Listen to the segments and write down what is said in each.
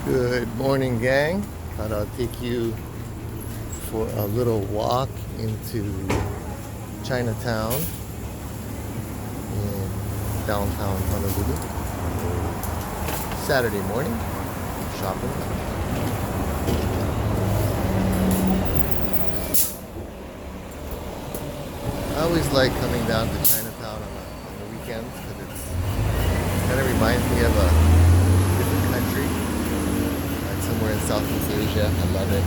Good morning, gang. Thought I'll take you for a little walk into Chinatown in downtown Honolulu. Saturday morning, shopping. I always like coming down to Chinatown on the weekends because it kind of reminds me of a different country. Somewhere in Southeast Asia. I love it.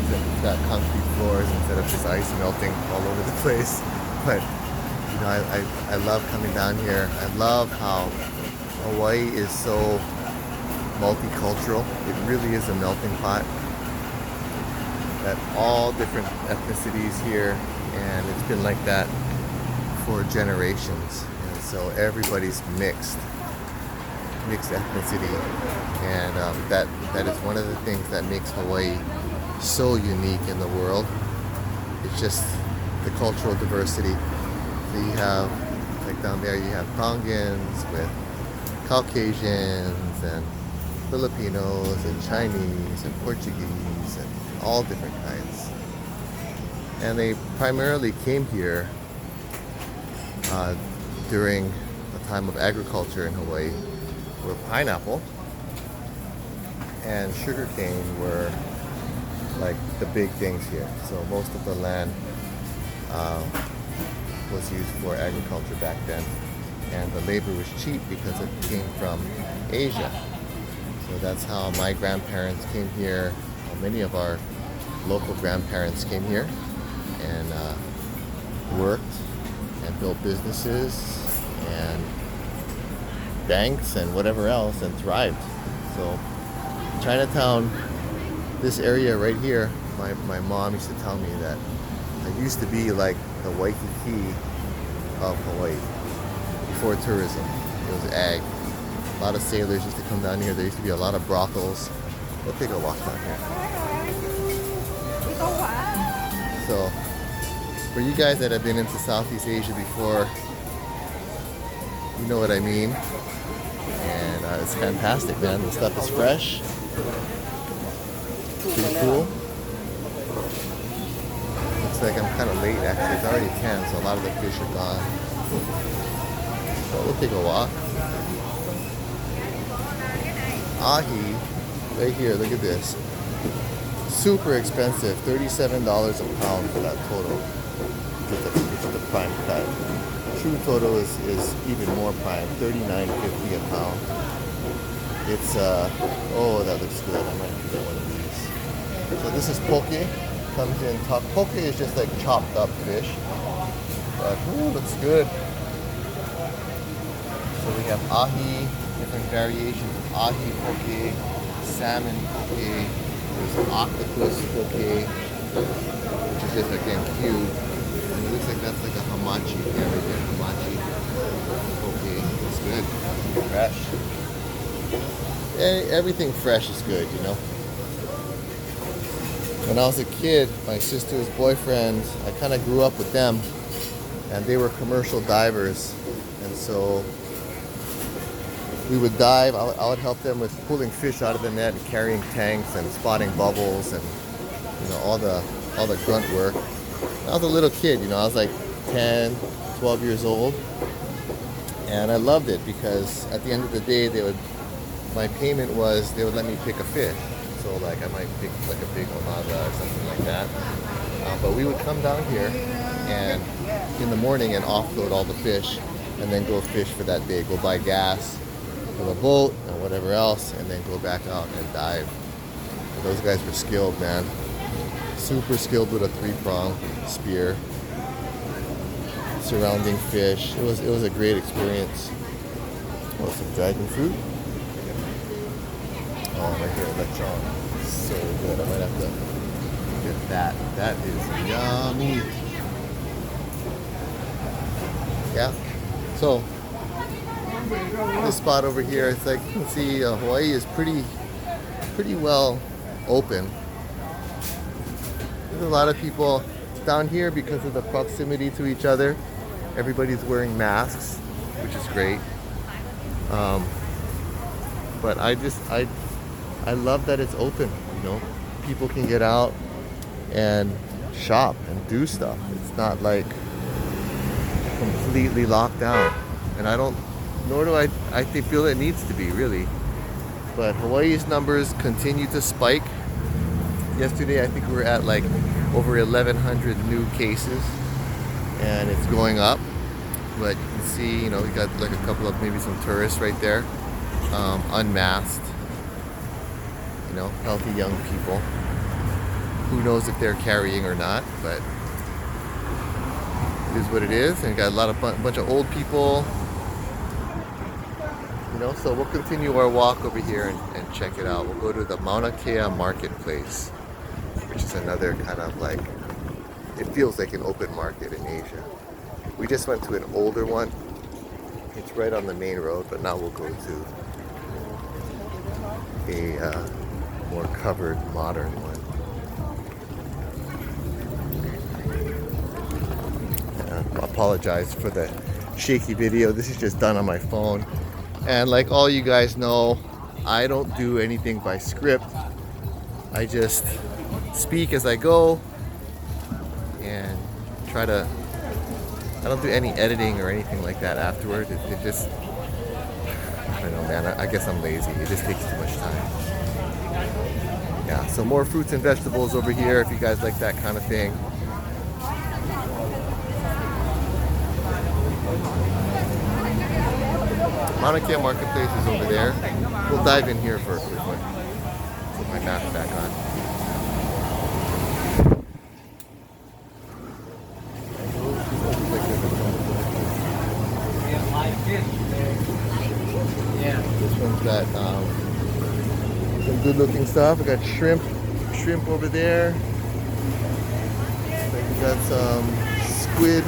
It's got concrete floors instead of just ice melting all over the place. But you know, I love coming down here. I love how Hawaii is so multicultural. It really is a melting pot. That all different ethnicities here, and it's been like that for generations. And so everybody's mixed ethnicity, and that is one of the things that makes Hawaii so unique in the world. It's just the cultural diversity. So you have, like down there, you have Tongans with Caucasians and Filipinos and Chinese and Portuguese and all different kinds. And they primarily came here during a time of agriculture in Hawaii, where pineapple and sugarcane were like the big things here. So most of the land was used for agriculture back then, and the labor was cheap because it came from Asia. So that's how my grandparents came here. Many of our local grandparents came here and worked and built businesses and banks and whatever else, and thrived. So Chinatown, this area right here, my mom used to tell me that it used to be like the Waikiki of Hawaii before tourism. It was ag. A lot of sailors used to come down here. There used to be a lot of brothels. We'll take a walk down here. So for you guys that have been into Southeast Asia before, you know what I mean. And it's fantastic, man. The stuff is fresh. Pretty cool. Looks like I'm kind of late, actually. It's already 10, so a lot of the fish are gone. But we'll take a walk. Ahi, right here, look at this. Super expensive, $37 a pound for that total. It's the prime cut. True total is even more prime, $39.50 a pound. It's oh, that looks good. I might have to get one of these. So this is poke. Comes in top. Poke is just like chopped up fish, but ooh, looks good. So we have ahi, different variations of ahi poke, salmon poke. There's octopus poke, which is just again cube. And it looks like that's like a hamachi here, right there. Hamachi poke. It's good. Fresh. Everything fresh is good, you know. When I was a kid, my sister's boyfriend, I kind of grew up with them, and they were commercial divers, and so we would dive. I would help them with pulling fish out of the net and carrying tanks and spotting bubbles and, you know, all the grunt work. I was a little kid, you know. I was like 10, 12 years old, and I loved it because at the end of the day, my payment was they would let me pick a fish. So like I might pick like a big onaga or something like that. But we would come down here and in the morning and offload all the fish, and then go fish for that day. Go buy gas for the boat and whatever else, and then go back out and dive. And those guys were skilled, man. Super skilled with a 3-prong spear. Surrounding fish. It was a great experience. Oh, some dragon fruit. Oh, right here, lechon. So good. I might have to get that. That is yummy. Yeah. So, this spot over here, it's like, you can see Hawaii is pretty well open. There's a lot of people down here because of the proximity to each other. Everybody's wearing masks, which is great. But I I love that it's open, you know. People can get out and shop and do stuff. It's not like completely locked down. And nor do I feel it needs to be, really. But Hawaii's numbers continue to spike. Yesterday, I think we were at like over 1,100 new cases, and it's going up. But you can see, you know, we got like a couple of maybe some tourists right there, unmasked. You know, healthy young people. Who knows if they're carrying or not, but it is what it is. And we got a bunch of old people. You know, so we'll continue our walk over here and check it out. We'll go to the Mauna Kea Marketplace, which is another kind of like, it feels like an open market in Asia. We just went to an older one. It's right on the main road, but now we'll go to a more covered, modern one. I apologize for the shaky video. This is just done on my phone. And like all you guys know, I don't do anything by script. I just speak as I go and try to, I don't do any editing or anything like that afterward. It just, I don't know, man. I guess I'm lazy. It just takes too much time. Yeah, so more fruits and vegetables over here if you guys like that kind of thing. Mauna Kea Marketplace is over there. We'll dive in here for a quick one. Put my mask back on. This one's got some good looking stuff. We got shrimp over there. We got some squid.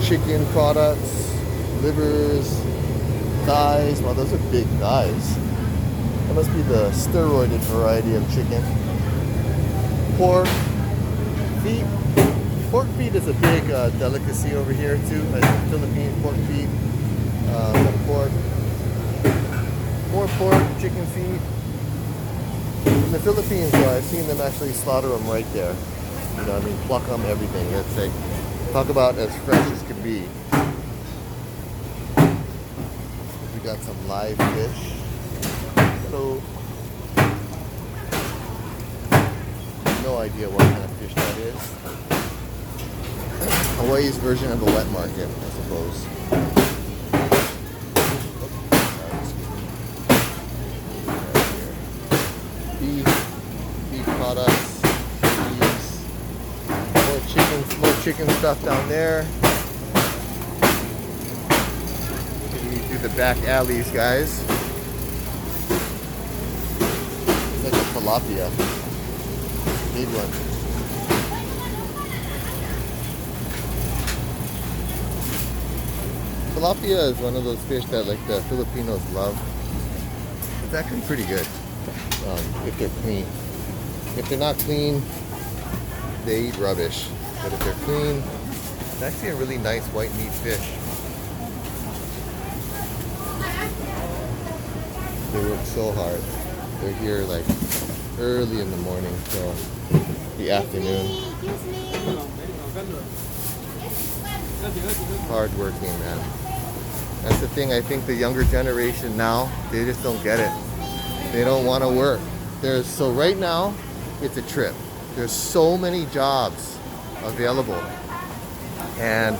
Chicken products, livers, thighs. Wow, those are big thighs. That must be the steroided variety of chicken. Pork, feet. Pork feet is a big delicacy over here too. Philippine pork feet. Pork. More pork, chicken feet. In the Philippines, though, I've seen them actually slaughter them right there. You know what I mean? Pluck them, everything. It's like, talk about as fresh as can be. We got some live fish. Hello. No idea what kind of fish that is. Hawaii's version of a wet market, I suppose. Beef products. More chicken stuff down there. Maybe through the back alleys, guys. It's like a tilapia. Big one. Tilapia is one of those fish that like the Filipinos love. It's actually pretty good if they're clean. If they're not clean, they eat rubbish. But if they're clean, it's actually a really nice white meat fish. They work so hard. They're here like early in the morning till the afternoon. Hard working, man. That's the thing. I think the younger generation now, they just don't get it. They don't want to work. So right now, it's a trip. There's so many jobs available, and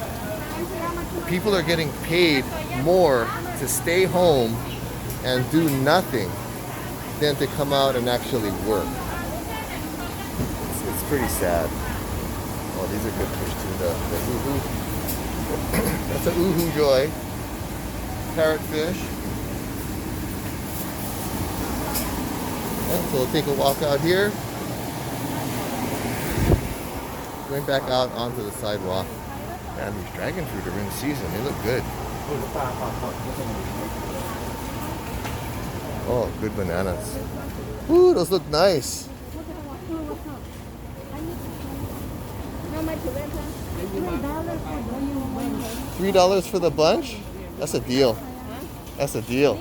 people are getting paid more to stay home and do nothing than to come out and actually work. It's pretty sad. Oh, these are good fish too. The uhu. That's an uhu joy. Parrotfish. Yeah, so we'll take a walk out here. Going back out onto the sidewalk. Man, these dragon fruit are in season. They look good. Oh, good bananas. Ooh, those look nice. $3 for the bunch? That's a deal. That's a deal.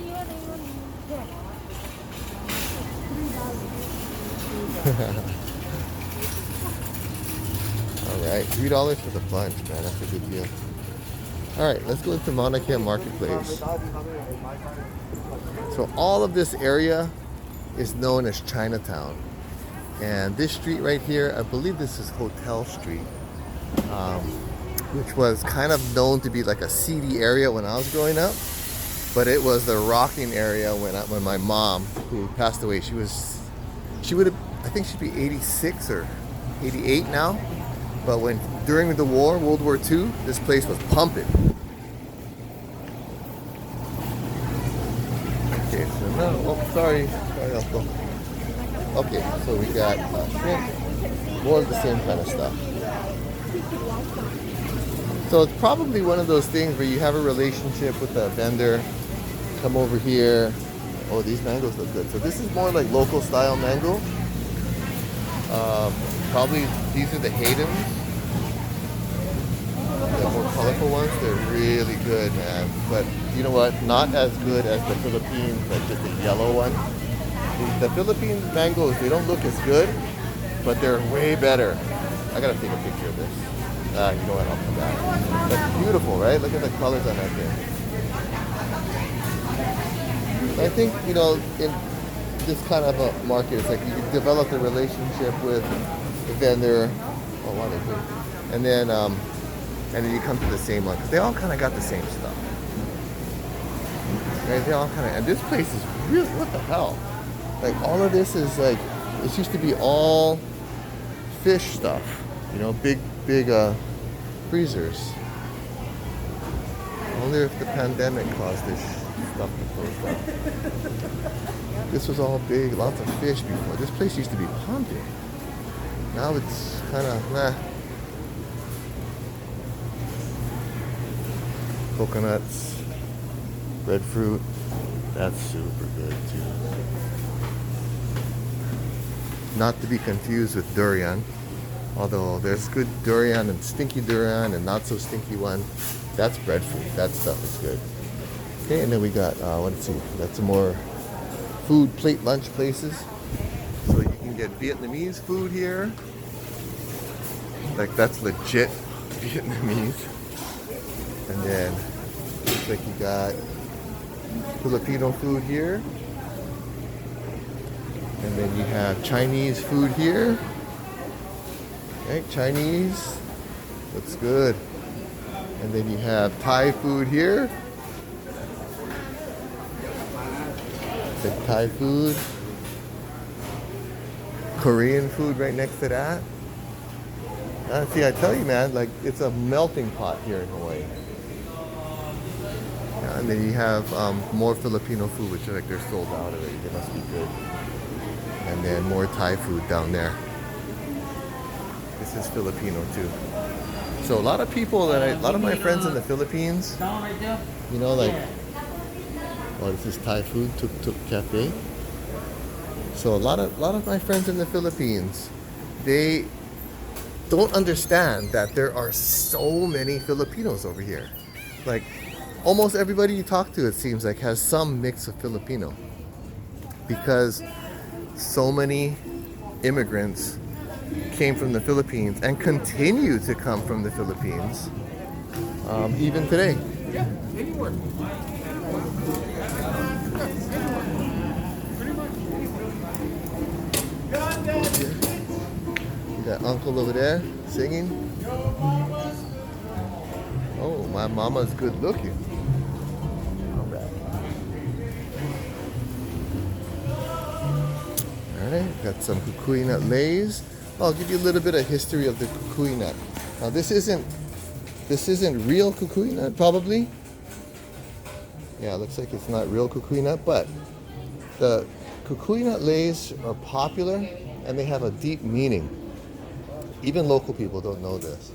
Alright, $3 for the bunch, man. That's a good deal. Alright, let's go to Mauna Kea Marketplace. So all of this area is known as Chinatown. And this street right here, I believe this is Hotel Street, which was kind of known to be like a seedy area when I was growing up. But it was the rocking area when my mom, who passed away, she would have, I think she'd be 86 or 88 now. But during the war, World War II, this place was pumping. Okay, so sorry, Uncle. Okay, so we got shrimp, more of the same kind of stuff. So it's probably one of those things where you have a relationship with a vendor, come over here. Oh, these mangoes look good. So this is more like local style mango. Probably these are the Haydens. The more colorful ones, they're really good, man. But you know what? Not as good as the Philippines, like just the yellow one. The Philippine mangoes, they don't look as good, but they're way better. I gotta take a picture of this. You know what? I'll come back. That's beautiful, right? Look at the colors on that thing. I think, you know, in this kind of a market, it's like you develop a relationship with the vendor. Oh, wow, they're good. And then you come to the same one, because they all kind of got the same stuff. Right? They all kind of, and this place is really, what the hell? Like, all of this is like, this used to be all fish stuff, you know, big freezers. I wonder if the pandemic caused this stuff to close down. This was all big, lots of fish before. This place used to be pumping. Now it's kind of, nah. Coconuts, breadfruit, that's super good too. Not to be confused with durian, although there's good durian and stinky durian and not so stinky one. That's breadfruit. That stuff is good. Okay, and then we got, let's see, that's some more food plate lunch places. So you can get Vietnamese food here. Like, that's legit Vietnamese. And then looks like you got Filipino food here. And then you have Chinese food here. Okay, Chinese. Looks good. And then you have Thai food here. Like Thai food. Korean food right next to that. See, I tell you, man, like, it's a melting pot here in Hawaii. Yeah, and then you have more Filipino food, which are like they're sold out already. They must be good. And then more Thai food down there. This is Filipino too. So a lot of people a lot of my friends in the Philippines, you know, like, oh, this is Thai food, Tuk Tuk Cafe. So a lot of my friends in the Philippines, they don't understand that there are so many Filipinos over here. Like, almost everybody you talk to, it seems like, has some mix of Filipino, because so many immigrants came from the Philippines and continue to come from the Philippines, even today. Yeah, anywhere. You got Uncle over there singing. Oh, my mama's good looking. Alright, got some kukui nut lays. I'll give you a little bit of history of the kukui nut. Now this isn't real kukui nut, probably. Yeah, it looks like it's not real kukui nut, but the kukui nut lays are popular and they have a deep meaning. Even local people don't know this.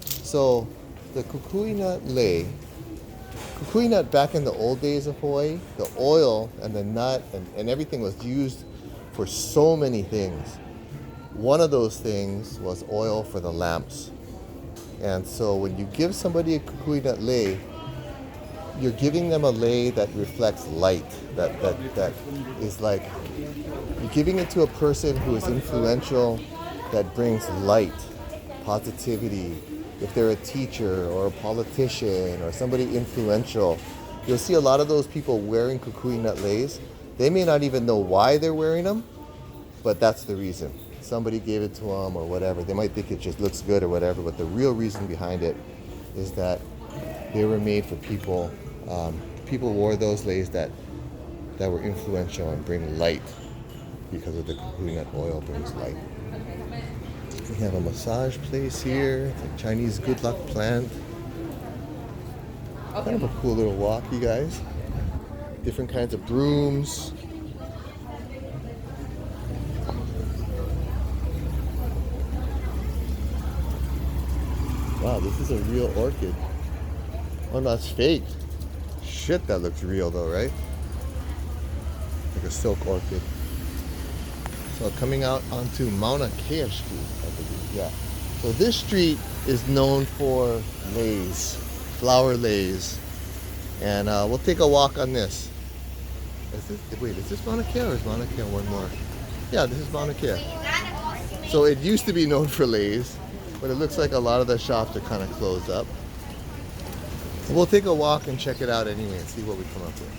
So the kukui nut lei, kukui nut back in the old days of Hawaii, the oil and the nut and everything was used for so many things. One of those things was oil for the lamps. And so when you give somebody a kukui nut lei, you're giving them a lei that reflects light, that is like, you're giving it to a person who is influential, that brings light, positivity. If they're a teacher or a politician or somebody influential, you'll see a lot of those people wearing kukui nut leis. They may not even know why they're wearing them, but that's the reason. Somebody gave it to them or whatever. They might think it just looks good or whatever, but the real reason behind it is that they were made for people. People wore those leis that were influential and bring light, because of the kukui nut oil brings light. We have a massage place here. It's a Chinese good luck plant. Kind of a cool little walk, you guys. Different kinds of brooms. Wow, this is a real orchid. Oh, no, it's fake. Shit, that looks real though, right? Like a silk orchid. So coming out onto Mauna Kea Street, I believe, yeah. So this street is known for leis, flower leis. And we'll take a walk on this. Is this Mauna Kea or is Mauna Kea one more? Yeah, this is Mauna Kea. So it used to be known for leis, but it looks like a lot of the shops are kind of closed up. So we'll take a walk and check it out anyway and see what we come up with.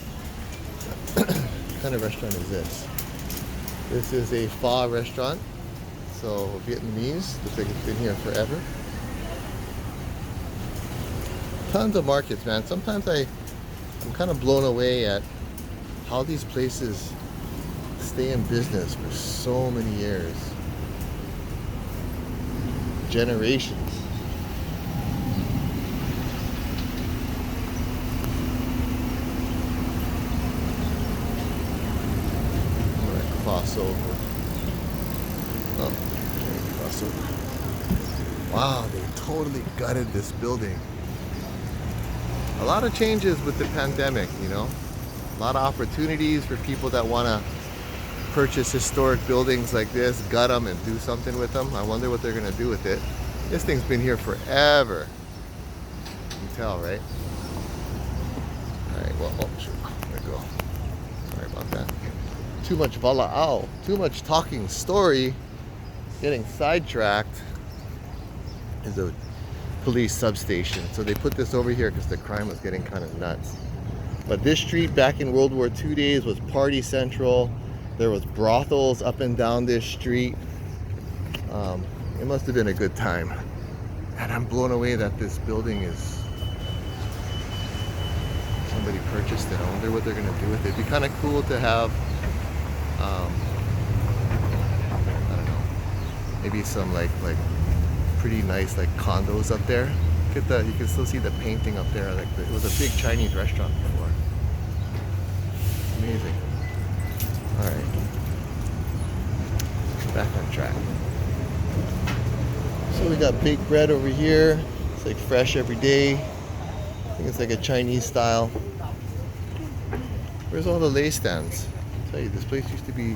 What kind of restaurant is this? This is a pho restaurant. So Vietnamese, looks like it's been here forever. Tons of markets, man. Sometimes I'm kind of blown away at how these places stay in business for so many years. Generations. Cross over. Oh, okay, cross over. Wow, they totally gutted this building. A lot of changes with the pandemic, you know. A lot of opportunities for people that want to purchase historic buildings like this, gut them and do something with them. I wonder what they're going to do with it. This thing's been here forever. You can tell, right? Alright, well, oh, shoot. There we go. Sorry about that. Too much vala'au, too much talking story, getting sidetracked. Is a police substation. So they put this over here because the crime was getting kind of nuts. But this street back in World War II days was party central. There was brothels up and down this street. It must have been a good time. And I'm blown away that this building is, somebody purchased it. I wonder what they're gonna do with it. It'd be kind of cool to have I don't know, maybe some like pretty nice like condos up there. Look at you can still see the painting up there. Like it was a big Chinese restaurant before. Amazing. All right, back on track. So we got baked bread over here. It's like fresh every day. I think it's like a Chinese style. Where's all the lei stands? I'll tell you, this place used to be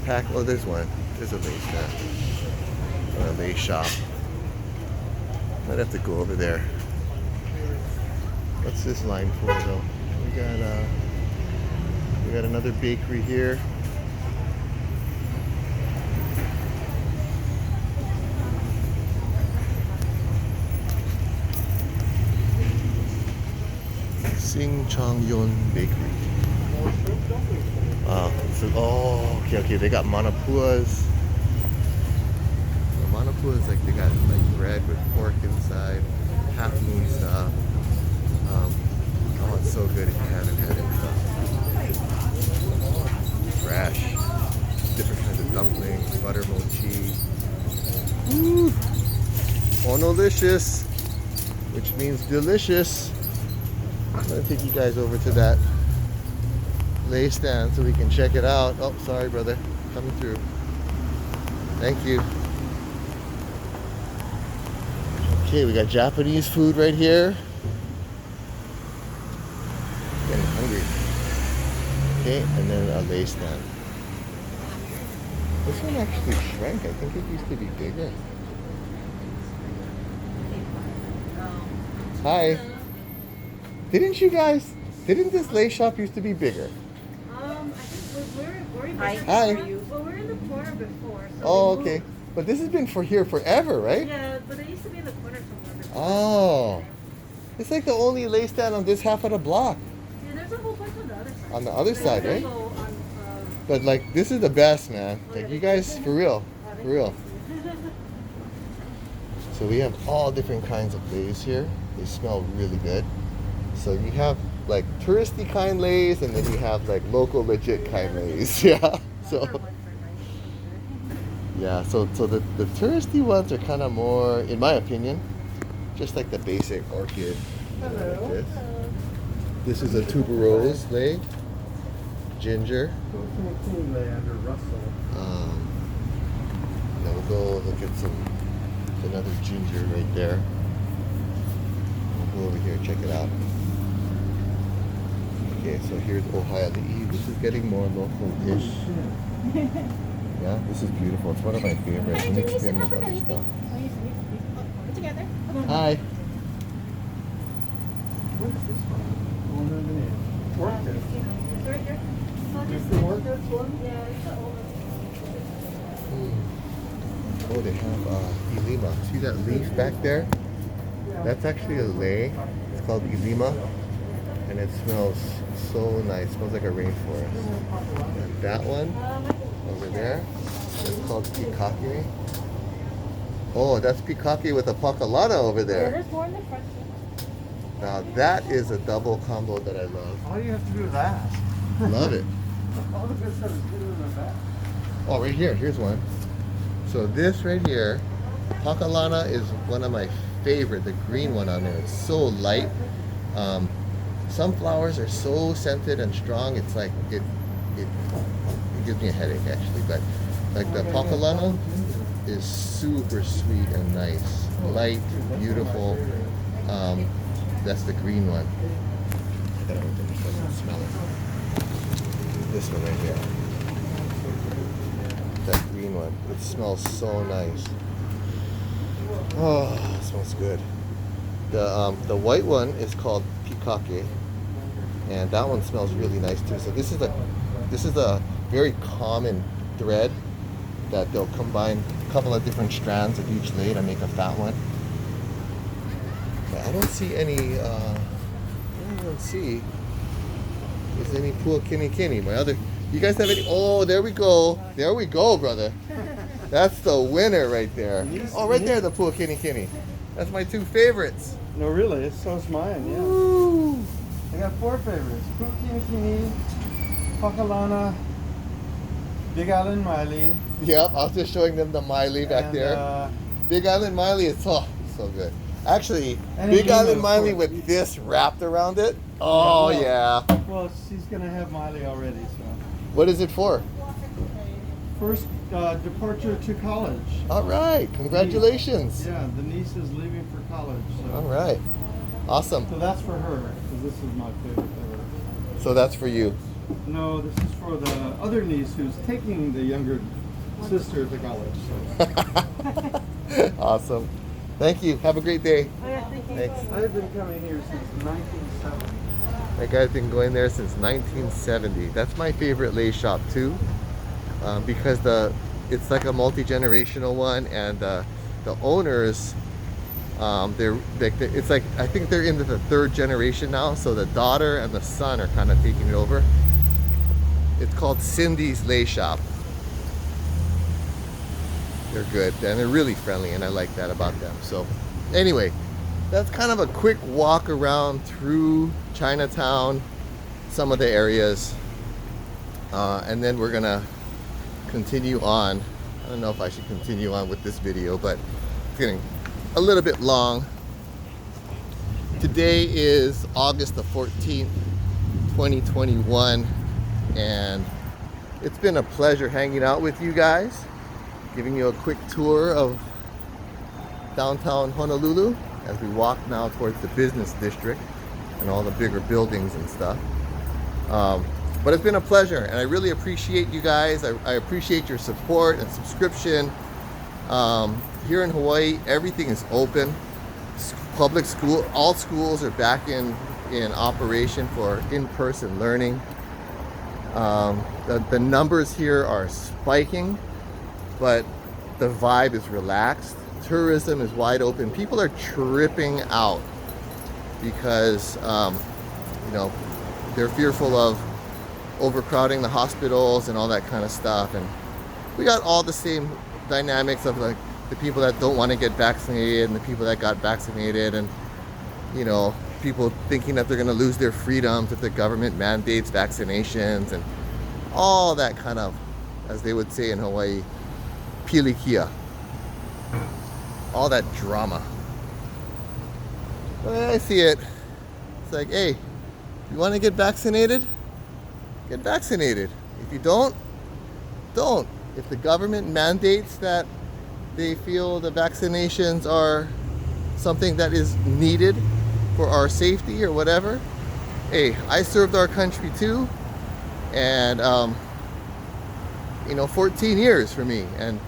packed. Oh, there's one. There's a lei stand. Or a lei shop. Might have to go over there. What's this line for though? We got another bakery here. Sing Chong Yun Bakery. Wow. So, oh, okay. They got manapuas. So manapuas, like they got like bread with pork inside, half moon stuff. Oh, it's so good if you haven't had it. Fresh. Different kinds of dumplings, butter mochi. Woo! Honolicious, which means delicious. I'm gonna take you guys over to that lei stand so we can check it out. Oh, sorry, brother. Coming through. Thank you. Okay, we got Japanese food right here. Getting hungry. Okay, and then a lei stand. This one actually shrank. I think it used to be bigger. Hi. Didn't this lace shop used to be bigger? I think we're in Hi. Well, we're in the corner before. So Oh, okay. But this has been for here forever, right? Yeah, but it used to be in the corner somewhere before. Oh. It's like the only lace stand on this half of the block. Yeah, there's a whole bunch on the other side. On the other side, right? So on, But like, this is the best, man. Like, you guys, for real. For real. So we have all different kinds of lace here. They smell really good. So you have like touristy kind lace, and then you have like local legit kind lace. Yeah. So yeah. So the touristy ones are kind of more, in my opinion, just like the basic orchid. Like this. This is a tuberose lei, ginger. Then we'll go look at another ginger right there. We'll go over here, check it out. Okay, so here's Ohio. This is getting more local-ish. Yeah, this is beautiful. It's one of my favorites. Hi, Mixed Denise, in and with how other about stuff. Put together. Hi. What is this one? Orchid. it's right here. So Is just the orchids one? yeah, it's the old Oh, they have Ilima. See that leaf back there? That's actually a lei. It's called Ilima. And it smells so nice. It smells like a rainforest. And that one over there is called Pikake. Oh, that's Pikake with a Pakalana over there. There's more in the front. Now that is a double combo that I love. All you have to do is ask. Love it. All the good stuff is good in the back. Oh, right here. Here's one. So this right here, Pakalana is one of my favorite. The green one on there. It's so light. Some flowers are so scented and strong. It's like it gives me a headache actually. But like the Pakalana is super sweet and nice, light, beautiful. That's the green one. I gotta open this one and smell it. This one right here. That green one. It smells so nice. Oh, it smells good. The white one is called Pikake, and that one smells really nice too. So this is a very common thread that they'll combine a couple of different strands of each lei to make a fat one. But I don't see any. I don't see. Is any Puakini? My other. You guys have any? Oh, there we go. There we go, brother. That's the winner right there. Oh, right there, the Puakini. That's my two favorites. No, really, so's mine, yeah. Woo. I got four favorites. Pukinikini, Pakalana, Big Island Miley. Yep, I was just showing them the Miley back and, there. Big Island Miley is so good. Actually, And Big Ilima, Island of Miley course. with this wrapped around it. Oh yeah. Well, she's gonna have Miley already, so. What is it for? First departure to college. All right, congratulations. Yeah, the niece is leaving for college. So. All right, awesome. So that's for her, because this is my favorite ever. So that's for you. No, this is for the other niece who's taking the younger sister to college. So. Awesome. Thank you. Have a great day. Oh yeah, thank you. Thanks. I've been coming here since 1970. That guy's been going there since 1970. That's my favorite lace shop too, because it's like a multi-generational one, and the owners, it's like I think they're into the third generation now. So the daughter and the son are kind of taking it over. It's called Cindy's Lace Shop. They're good and they're really friendly, and I like that about them. So anyway, that's kind of a quick walk around through Chinatown, some of the areas, and then we're gonna continue on. I don't know if I should continue on with this video, but it's getting a little bit long. Today is August the 14th, 2021, and it's been a pleasure hanging out with you guys, giving you a quick tour of downtown Honolulu as we walk now towards the business district and all the bigger buildings and stuff. But it's been a pleasure, and I really appreciate you guys. I appreciate your support and subscription. Here in Hawaii, everything is open. Public school, all schools are back in operation for in-person learning. The numbers here are spiking, but the vibe is relaxed. Tourism is wide open. People are tripping out because you know, they're fearful of overcrowding the hospitals and all that kind of stuff. And we got all the same dynamics of like the people that don't want to get vaccinated and the people that got vaccinated, and you know, people thinking that they're going to lose their freedoms if the government mandates vaccinations and all that kind of, as they would say in Hawaii, pilikia. All that drama. But I see it. It's like, hey, you want to get vaccinated? Get vaccinated. If you don't, don't. If the government mandates that they feel the vaccinations are something that is needed for our safety or whatever, hey, I served our country too, and you know, 14 years for me, and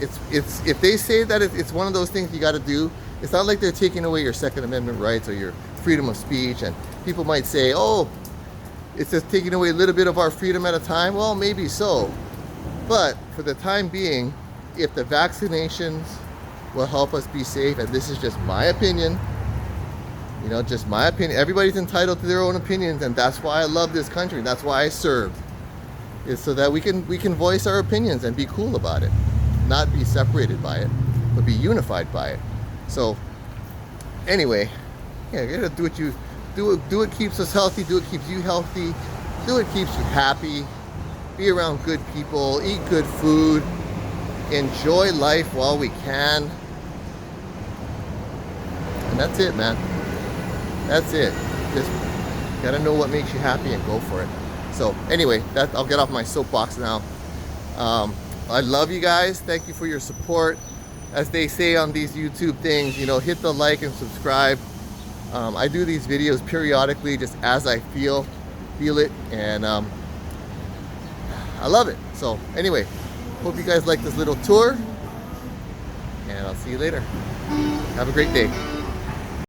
it's if they say that it's one of those things you got to do, it's not like they're taking away your Second Amendment rights or your freedom of speech. And people might say, oh, it's just taking away a little bit of our freedom at a time. Well, maybe so, but for the time being, if the vaccinations will help us be safe, and this is just my opinion, you know, just my opinion. Everybody's entitled to their own opinions, and that's why I love this country. That's why I served, is so that we can voice our opinions and be cool about it, not be separated by it, but be unified by it. So anyway, yeah, you gotta do what you do. What keeps us healthy. Do what keeps you healthy. Do what keeps you happy. Be around good people. Eat good food. Enjoy life while we can. And that's it, man. That's it. Just gotta know what makes you happy and go for it. So anyway, I'll get off my soapbox now. I love you guys. Thank you for your support. As they say on these YouTube things, you know, hit the like and subscribe. I do these videos periodically just as I feel it, and I love it. So anyway, hope you guys like this little tour, and I'll see you later. Have a great day.